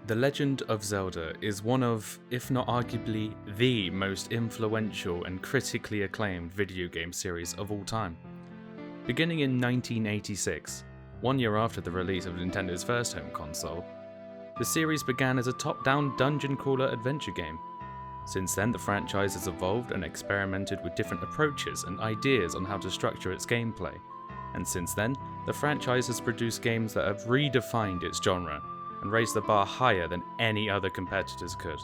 The Legend of Zelda is one of, if not arguably, the most influential and critically acclaimed video game series of all time. Beginning in 1986, 1 year after the release of Nintendo's first home console, the series began as a top-down dungeon crawler adventure game. Since then, the franchise has evolved and experimented with different approaches and ideas on how to structure its gameplay. And since then, the franchise has produced games that have redefined its genre and raised the bar higher than any other competitors could.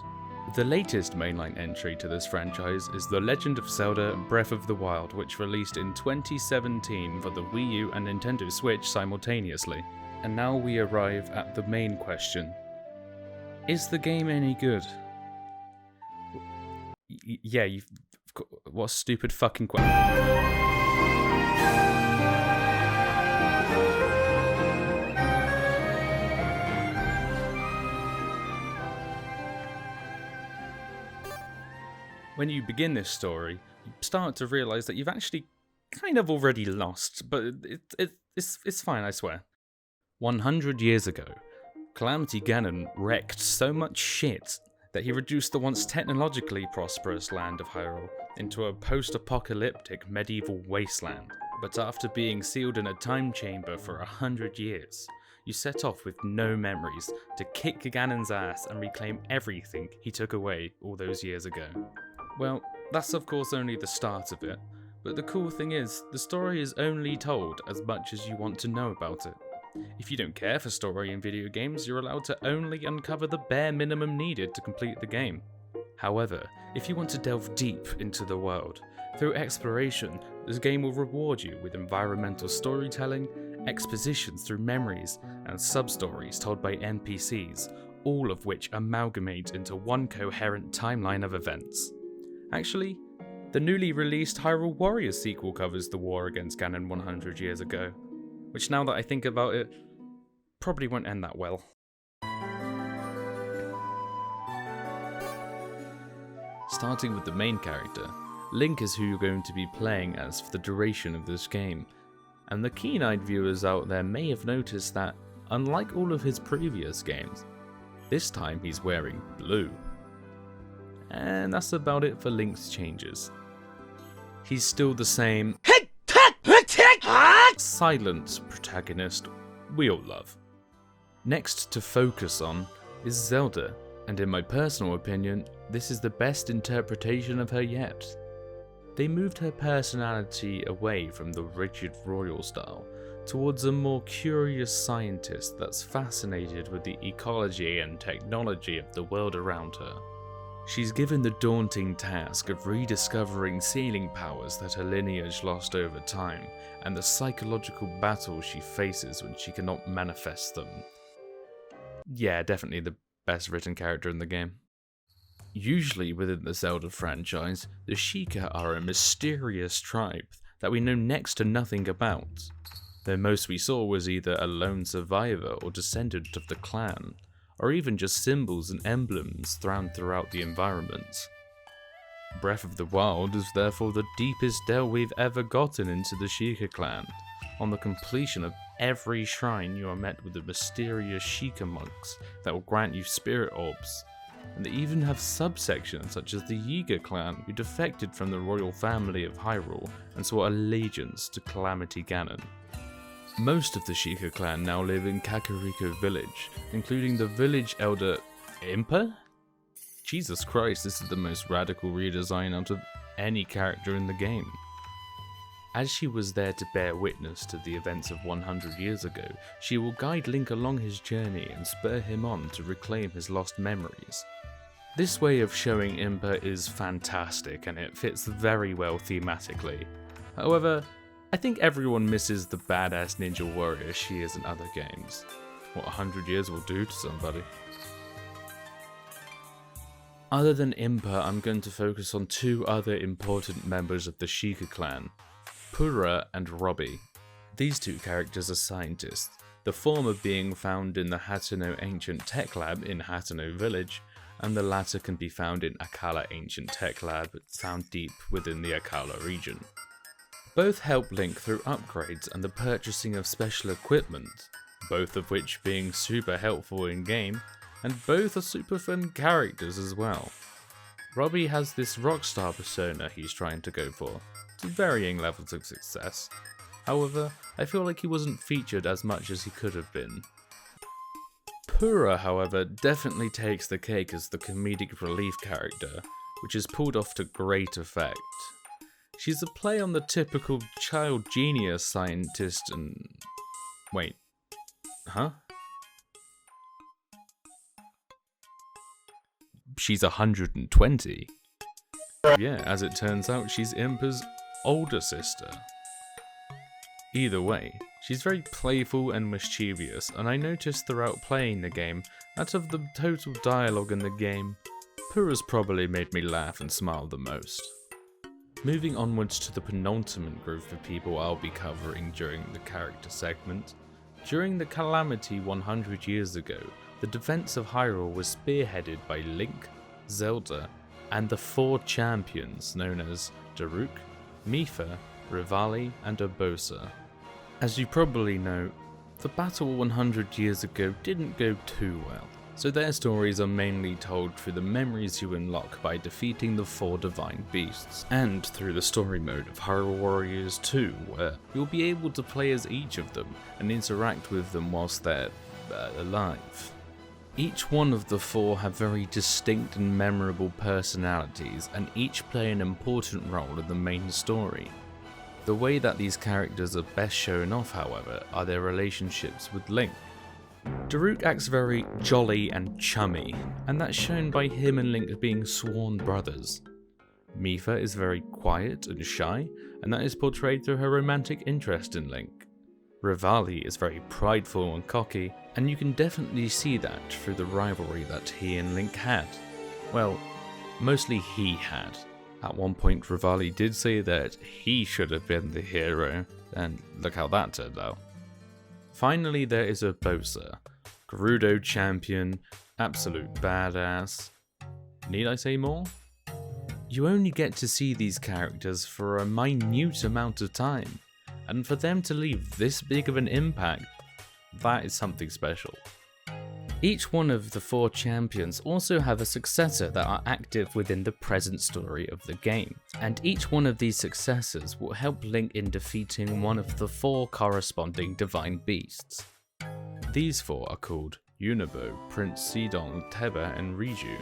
The latest mainline entry to this franchise is The Legend of Zelda Breath of the Wild, which released in 2017 for the Wii U and Nintendo Switch simultaneously. And now we arrive at the main question. Is the game any good? Yeah, what a stupid fucking question. When you begin this story, you start to realise that you've actually kind of already lost, but it's fine, I swear. 100 years ago, Calamity Ganon wrecked so much shit that he reduced the once technologically prosperous land of Hyrule into a post-apocalyptic medieval wasteland. But after being sealed in a time chamber for 100 years, you set off with no memories to kick Ganon's ass and reclaim everything he took away all those years ago. Well, that's of course only the start of it, but the cool thing is, the story is only told as much as you want to know about it. If you don't care for story in video games, you're allowed to only uncover the bare minimum needed to complete the game. However, if you want to delve deep into the world, through exploration, this game will reward you with environmental storytelling, expositions through memories, and sub-stories told by NPCs, all of which amalgamate into one coherent timeline of events. Actually, the newly released Hyrule Warriors sequel covers the war against Ganon 100 years ago, which now that I think about it, probably won't end that well. Starting with the main character, Link is who you're going to be playing as for the duration of this game, and the keen-eyed viewers out there may have noticed that, unlike all of his previous games, this time he's wearing blue. And that's about it for Link's changes. He's still the same silent protagonist we all love. Next to focus on is Zelda, and in my personal opinion, this is the best interpretation of her yet. They moved her personality away from the rigid royal style towards a more curious scientist that's fascinated with the ecology and technology of the world around her. She's given the daunting task of rediscovering sealing powers that her lineage lost over time, and the psychological battle she faces when she cannot manifest them. Yeah, definitely the best written character in the game. Usually within the Zelda franchise, the Sheikah are a mysterious tribe that we know next to nothing about. The most we saw was either a lone survivor or descendant of the clan, or even just symbols and emblems thrown throughout the environment. Breath of the Wild is therefore the deepest delve we've ever gotten into the Sheikah clan. On the completion of every shrine, you are met with the mysterious Sheikah monks that will grant you spirit orbs, and they even have subsections such as the Yiga clan, who defected from the royal family of Hyrule and swore allegiance to Calamity Ganon. Most of the Sheikah clan now live in Kakariko village, including the village elder Impa? Jesus Christ, this is the most radical redesign out of any character in the game. As she was there to bear witness to the events of 100 years ago, she will guide Link along his journey and spur him on to reclaim his lost memories. This way of showing Impa is fantastic and it fits very well thematically. However, I think everyone misses the badass ninja warrior she is in other games. What 100 years will do to somebody. Other than Impa, I'm going to focus on two other important members of the Sheikah clan, Purah and Robbie. These two characters are scientists, the former being found in the Hateno Ancient Tech Lab in Hateno Village, and the latter can be found in Akkala Ancient Tech Lab, found deep within the Akkala region. Both help Link through upgrades and the purchasing of special equipment, both of which being super helpful in game, and both are super fun characters as well. Robbie has this rockstar persona he's trying to go for, to varying levels of success. However, I feel like he wasn't featured as much as he could have been. Pura, however, definitely takes the cake as the comedic relief character, which is pulled off to great effect. She's a play on the typical child genius scientist and... wait. Huh? She's 120. Yeah, as it turns out, she's Impa's older sister. Either way, she's very playful and mischievous, and I noticed throughout playing the game that of the total dialogue in the game, Pura's probably made me laugh and smile the most. Moving onwards to the penultimate group of people I'll be covering during the character segment. During the Calamity 100 years ago, the defense of Hyrule was spearheaded by Link, Zelda, and the 4 champions known as Daruk, Mipha, Revali, and Urbosa. As you probably know, the battle 100 years ago didn't go too well, so their stories are mainly told through the memories you unlock by defeating the 4 divine beasts, and through the story mode of Hyrule Warriors 2, where you'll be able to play as each of them and interact with them whilst they're alive. Each one of the 4 have very distinct and memorable personalities, and each play an important role in the main story. The way that these characters are best shown off, however, are their relationships with Link. Daruk acts very jolly and chummy, and that's shown by him and Link being sworn brothers. Mipha is very quiet and shy, and that is portrayed through her romantic interest in Link. Revali is very prideful and cocky, and you can definitely see that through the rivalry that he and Link had. Well, mostly he had. At one point Revali did say that he should have been the hero, and look how that turned out. Finally there is Urbosa, Gerudo champion, absolute badass. Need I say more? You only get to see these characters for a minute amount of time, and for them to leave this big of an impact, that is something special. Each one of the 4 champions also have a successor that are active within the present story of the game, and each one of these successors will help Link in defeating one of the 4 corresponding divine beasts. These 4 are called Unibo, Prince Sidon, Teba, and Riju,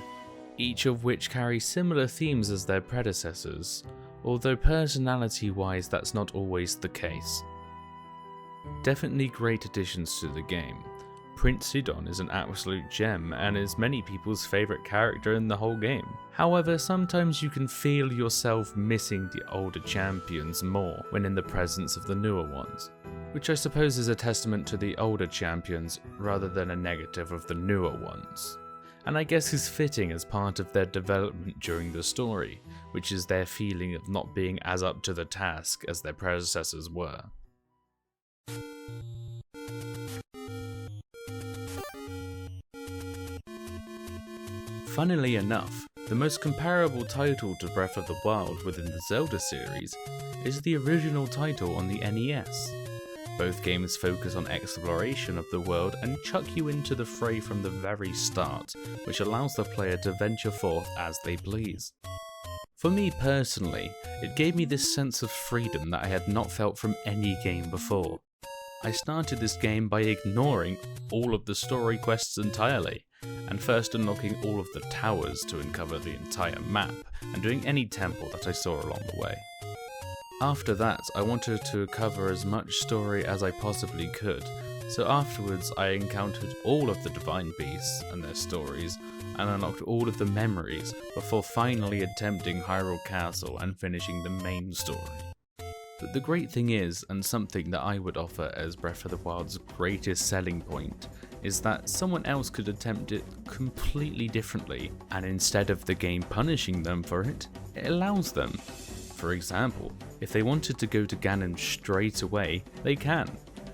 each of which carry similar themes as their predecessors, although personality-wise that's not always the case. Definitely great additions to the game. Prince Sidon is an absolute gem and is many people's favourite character in the whole game. However, sometimes you can feel yourself missing the older champions more when in the presence of the newer ones, which I suppose is a testament to the older champions rather than a negative of the newer ones. And I guess is fitting as part of their development during the story, which is their feeling of not being as up to the task as their predecessors were. Funnily enough, the most comparable title to Breath of the Wild within the Zelda series is the original title on the NES. Both games focus on exploration of the world and chuck you into the fray from the very start, which allows the player to venture forth as they please. For me personally, it gave me this sense of freedom that I had not felt from any game before. I started this game by ignoring all of the story quests entirely, and first unlocking all of the towers to uncover the entire map, and doing any temple that I saw along the way. After that, I wanted to cover as much story as I possibly could, so afterwards I encountered all of the divine beasts and their stories, and unlocked all of the memories before finally attempting Hyrule Castle and finishing the main story. But the great thing is, and something that I would offer as Breath of the Wild's greatest selling point, is that someone else could attempt it completely differently, and instead of the game punishing them for it, it allows them. For example, if they wanted to go to Ganon straight away, they can.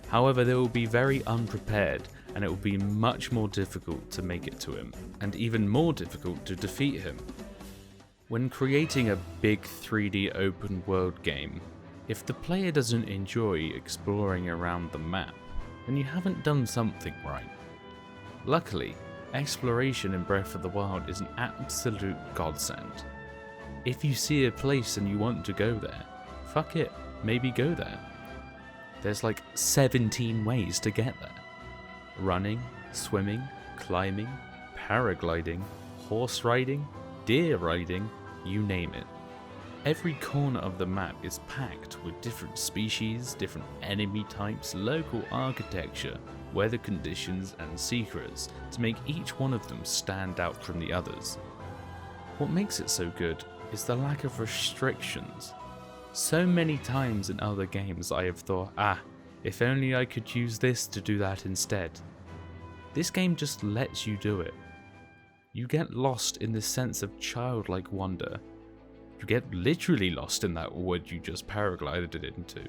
However, they will be very unprepared, and it will be much more difficult to make it to him, and even more difficult to defeat him. When creating a big 3D open world game, if the player doesn't enjoy exploring around the map, then you haven't done something right. Luckily, exploration in Breath of the Wild is an absolute godsend. If you see a place and you want to go there, fuck it, maybe go there. There's like 17 ways to get there. Running, swimming, climbing, paragliding, horse riding, deer riding, you name it. Every corner of the map is packed with different species, different enemy types, local architecture, weather conditions and secrets to make each one of them stand out from the others. What makes it so good is the lack of restrictions. So many times in other games I have thought, if only I could use this to do that instead. This game just lets you do it. You get lost in the sense of childlike wonder. You get literally lost in that wood you just paraglided it into.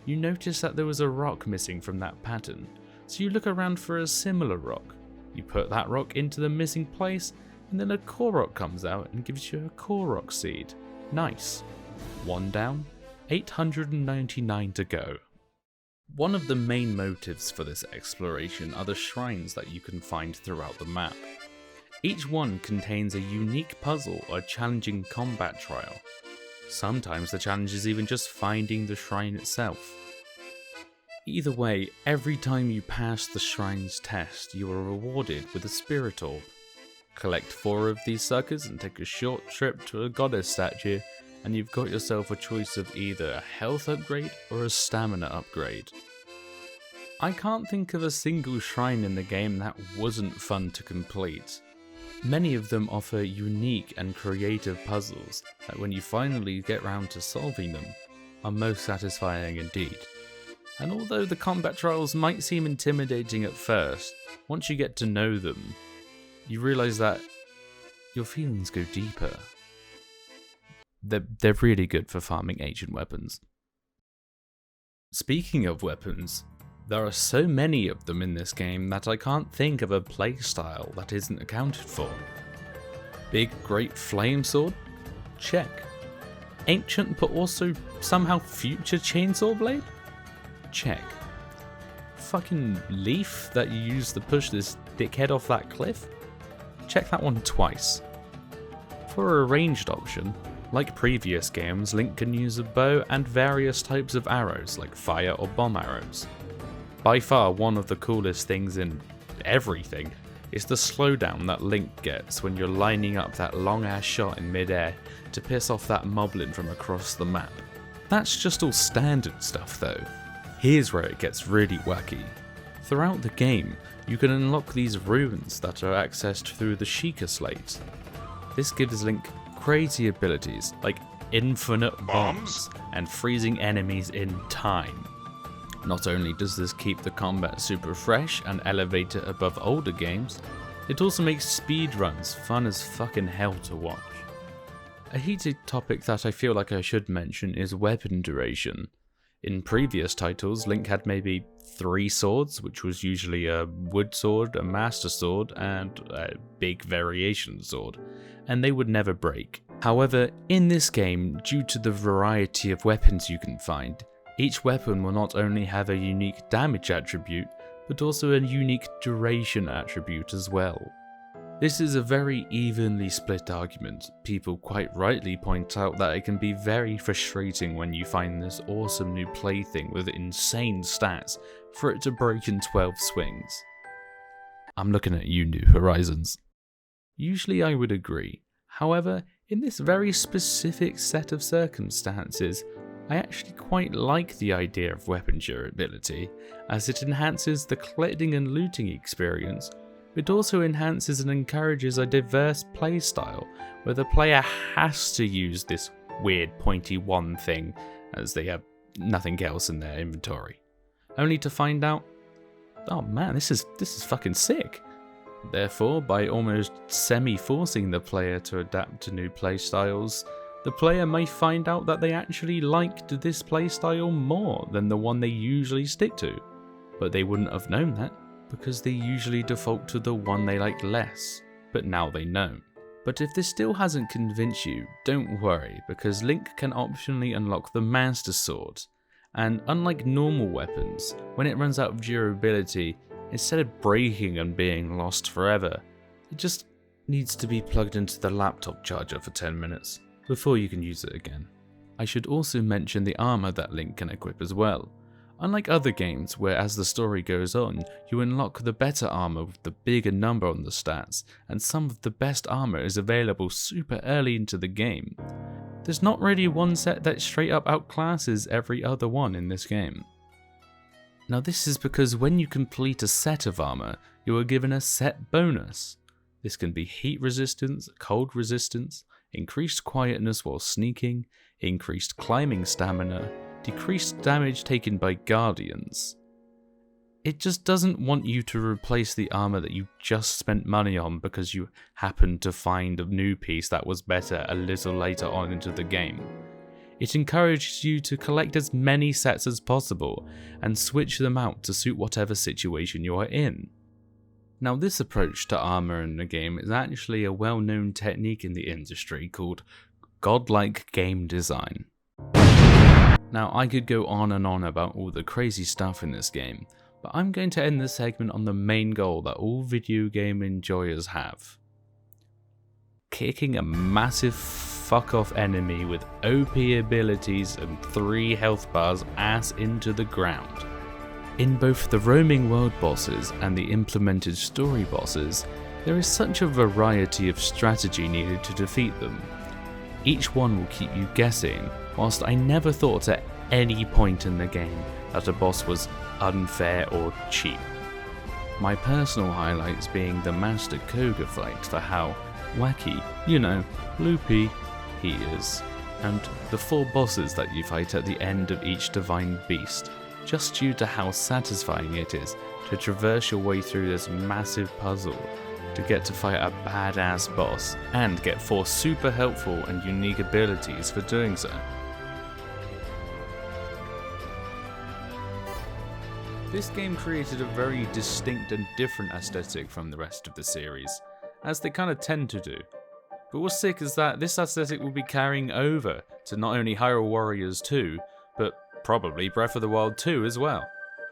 You notice that there was a rock missing from that pattern, so you look around for a similar rock. You put that rock into the missing place, and then a Korok comes out and gives you a Korok seed. Nice. One down, 899 to go. One of the main motives for this exploration are the shrines that you can find throughout the map. Each one contains a unique puzzle or challenging combat trial. Sometimes the challenge is even just finding the shrine itself. Either way, every time you pass the shrine's test, you are rewarded with a spirit orb. Collect 4 of these suckers and take a short trip to a goddess statue, and you've got yourself a choice of either a health upgrade or a stamina upgrade. I can't think of a single shrine in the game that wasn't fun to complete. Many of them offer unique and creative puzzles that when you finally get round to solving them, are most satisfying indeed. And although the combat trials might seem intimidating at first, once you get to know them, you realise that your feelings go deeper. They're really good for farming ancient weapons. Speaking of weapons, there are so many of them in this game that I can't think of a playstyle that isn't accounted for. Big Great Flame Sword? Check. Ancient but also somehow future Chainsaw Blade? Check. Fucking leaf that you use to push this dickhead off that cliff? Check that one twice. For a ranged option, like previous games, Link can use a bow and various types of arrows like fire or bomb arrows. By far one of the coolest things in everything is the slowdown that Link gets when you're lining up that long ass shot in midair to piss off that moblin from across the map. That's just all standard stuff though. Here's where it gets really wacky. Throughout the game, you can unlock these runes that are accessed through the Sheikah Slate. This gives Link crazy abilities like infinite bombs and freezing enemies in time. Not only does this keep the combat super fresh and elevate it above older games, it also makes speedruns fun as fucking hell to watch. A heated topic that I feel like I should mention is weapon duration. In previous titles, Link had maybe 3 swords, which was usually a wood sword, a master sword, and a big variation sword, and they would never break. However, in this game, due to the variety of weapons you can find, each weapon will not only have a unique damage attribute, but also a unique duration attribute as well. This is a very evenly split argument. People quite rightly point out that it can be very frustrating when you find this awesome new plaything with insane stats for it to break in 12 swings. I'm looking at you, New Horizons. Usually I would agree. However, in this very specific set of circumstances, I actually quite like the idea of weapon durability, as it enhances the collecting and looting experience. It also enhances and encourages a diverse playstyle, where the player has to use this weird pointy one thing, as they have nothing else in their inventory. Only to find out, oh man, this is fucking sick. Therefore, by almost semi-forcing the player to adapt to new playstyles, the player may find out that they actually liked this playstyle more than the one they usually stick to, but they wouldn't have known that because they usually default to the one they like less, but now they know. But if this still hasn't convinced you, don't worry, because Link can optionally unlock the Master Sword, and unlike normal weapons, when it runs out of durability, instead of breaking and being lost forever. It just needs to be plugged into the laptop charger for 10 minutes before you can use it again. I should also mention the armor that Link can equip as well. Unlike other games where as the story goes on, you unlock the better armor with the bigger number on the stats, and some of the best armor is available super early into the game. There's not really one set that straight up outclasses every other one in this game. Now this is because when you complete a set of armor, you are given a set bonus. This can be heat resistance, cold resistance, increased quietness while sneaking, increased climbing stamina, decreased damage taken by guardians. It just doesn't want you to replace the armor that you just spent money on because you happened to find a new piece that was better a little later on into the game. It encourages you to collect as many sets as possible and switch them out to suit whatever situation you are in. Now this approach to armor in the game is actually a well-known technique in the industry called godlike game design. Now I could go on and on about all the crazy stuff in this game, but I'm going to end this segment on the main goal that all video game enjoyers have. Kicking a massive fuck off enemy with OP abilities and 3 health bars ass into the ground. In both the roaming world bosses and the implemented story bosses, there is such a variety of strategy needed to defeat them. Each one will keep you guessing, whilst I never thought at any point in the game that a boss was unfair or cheap. My personal highlights being the Master Koga fight for how wacky, loopy he is, and the 4 bosses that you fight at the end of each divine beast, just due to how satisfying it is to traverse your way through this massive puzzle to get to fight a badass boss and get 4 super helpful and unique abilities for doing so. This game created a very distinct and different aesthetic from the rest of the series, as they kind of tend to do. But what's sick is that this aesthetic will be carrying over to not only Hyrule Warriors 2, but probably Breath of the Wild 2 as well,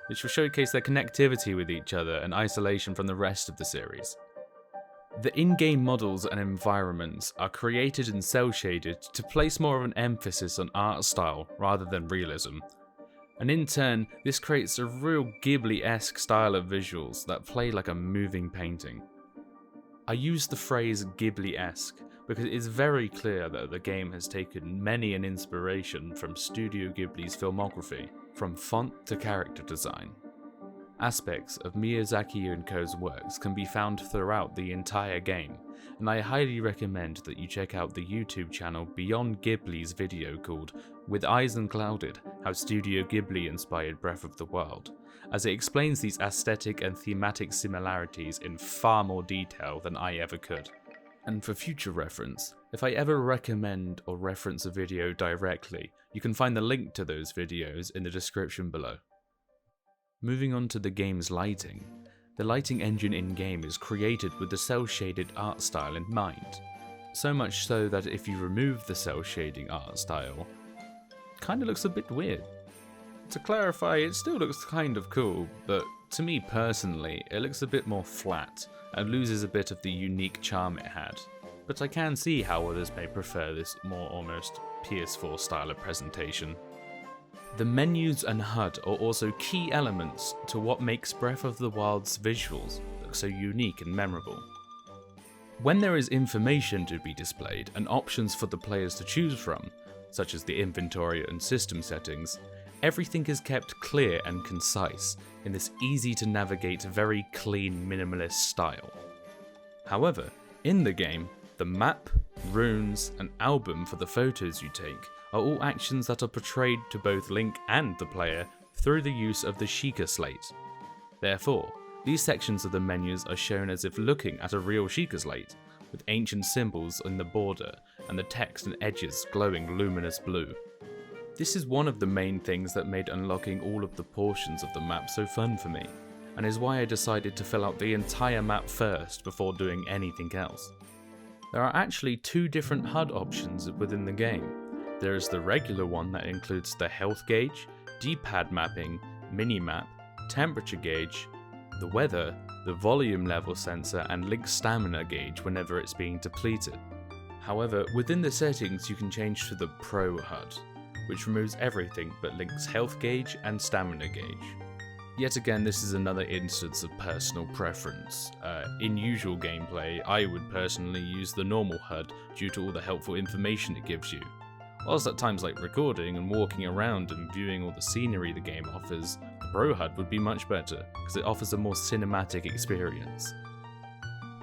which will showcase their connectivity with each other and isolation from the rest of the series. The in-game models and environments are created and cel-shaded to place more of an emphasis on art style rather than realism, and in turn this creates a real Ghibli-esque style of visuals that play like a moving painting. I use the phrase Ghibli-esque because it is very clear that the game has taken many an inspiration from Studio Ghibli's filmography, from font to character design. Aspects of Miyazaki and Co.'s works can be found throughout the entire game, and I highly recommend that you check out the YouTube channel Beyond Ghibli's video called With Eyes Unclouded, How Studio Ghibli Inspired Breath of the Wild, as it explains these aesthetic and thematic similarities in far more detail than I ever could. And for future reference, if I ever recommend or reference a video directly, you can find the link to those videos in the description below. Moving on to the game's lighting. The lighting engine in-game is created with the cel-shaded art style in mind. So much so that if you remove the cel-shading art style, it kinda looks a bit weird. To clarify, it still looks kind of cool, but to me personally, it looks a bit more flat and loses a bit of the unique charm it had. But I can see how others may prefer this more almost PS4 style of presentation. The menus and HUD are also key elements to what makes Breath of the Wild's visuals look so unique and memorable. When there is information to be displayed and options for the players to choose from, such as the inventory and system settings, everything is kept clear and concise in this easy to navigate, very clean minimalist style. However, in the game, the map, runes, and album for the photos you take are all actions that are portrayed to both Link and the player through the use of the Sheikah slate. Therefore, these sections of the menus are shown as if looking at a real Sheikah slate, with ancient symbols in the border and the text and edges glowing luminous blue. This is one of the main things that made unlocking all of the portions of the map so fun for me, and is why I decided to fill out the entire map first before doing anything else. There are actually 2 different HUD options within the game. There is the regular one that includes the health gauge, D-pad mapping, mini-map, temperature gauge, the weather, the volume level sensor, and Link's stamina gauge whenever it's being depleted. However, within the settings you can change to the Pro HUD, which removes everything but Link's health gauge and stamina gauge. Yet again, this is another instance of personal preference. In usual gameplay, I would personally use the normal HUD due to all the helpful information it gives you. Whilst at times like recording and walking around and viewing all the scenery the game offers, the Pro HUD would be much better, because it offers a more cinematic experience.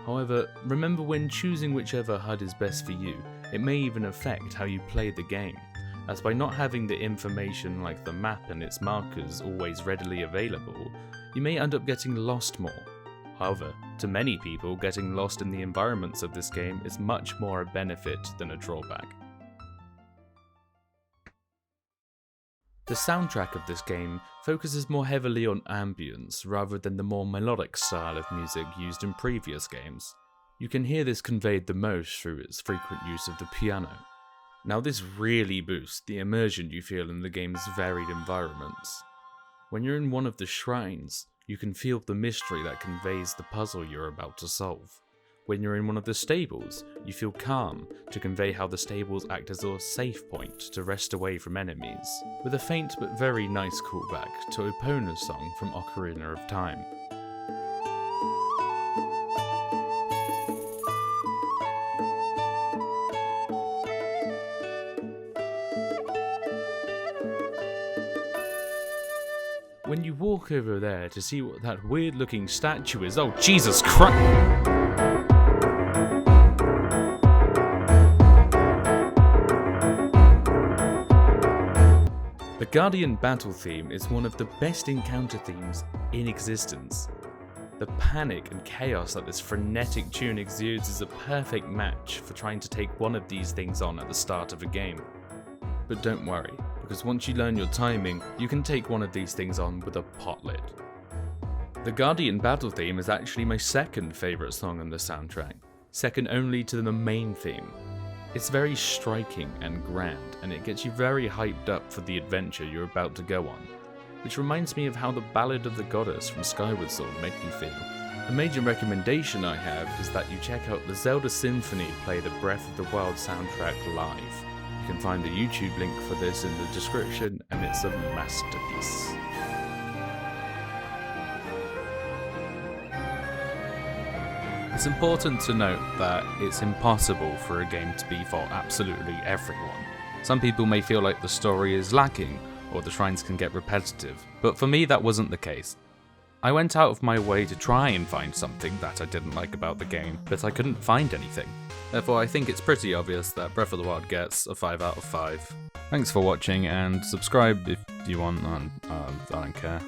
However, remember when choosing whichever HUD is best for you, it may even affect how you play the game, as by not having the information like the map and its markers always readily available, you may end up getting lost more. However, to many people, getting lost in the environments of this game is much more a benefit than a drawback. The soundtrack of this game focuses more heavily on ambience rather than the more melodic style of music used in previous games. You can hear this conveyed the most through its frequent use of the piano. Now this really boosts the immersion you feel in the game's varied environments. When you're in one of the shrines, you can feel the mystery that conveys the puzzle you're about to solve. When you're in one of the stables, you feel calm to convey how the stables act as a safe point to rest away from enemies, with a faint but very nice callback to Epona's song from Ocarina of Time. When you walk over there to see what that weird looking statue is, oh Jesus Christ! The Guardian battle theme is one of the best encounter themes in existence. The panic and chaos that this frenetic tune exudes is a perfect match for trying to take one of these things on at the start of a game. But don't worry, because once you learn your timing, you can take one of these things on with a pot lid. The Guardian battle theme is actually my second favourite song on the soundtrack, second only to the main theme. It's very striking and grand, and it gets you very hyped up for the adventure you're about to go on, which reminds me of how the Ballad of the Goddess from Skyward Sword made me feel. A major recommendation I have is that you check out the Zelda Symphony play the Breath of the Wild soundtrack live. You can find the YouTube link for this in the description, and it's a masterpiece. It's important to note that it's impossible for a game to be for absolutely everyone. Some people may feel like the story is lacking, or the shrines can get repetitive, but for me that wasn't the case. I went out of my way to try and find something that I didn't like about the game, but I couldn't find anything. Therefore I think it's pretty obvious that Breath of the Wild gets a 5 out of 5. Thanks for watching, and subscribe if you want, I don't care.